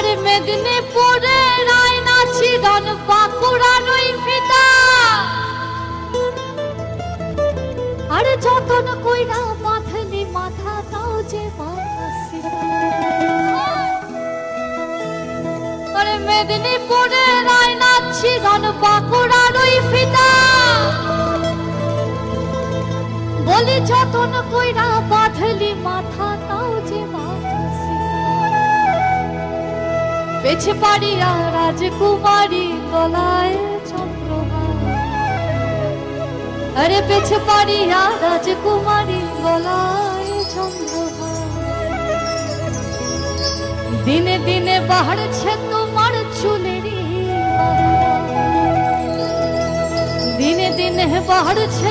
আরে মেদিনীপুরে রায়না চিরন বাঁকুড়ার ওই ফিতা আরে যতন কইরা বাঁধলি মাথা তাও যে আরে মেদিনীপুরে রায়না চিরন বাঁকুড়ার ওই ফিতা বলি যতন কইরা বাঁধলি মাথা তাও যে পেছে পাড়িয়া রাজকুমারী গলায় চন্দ্রহার আরে পেছে পাড়িয়া রাজকুমারী গলায় চন্দ্রহার দিনে দিনে বাড়ছে তোমার চুলেরই দিনে দিনে বাড়ছে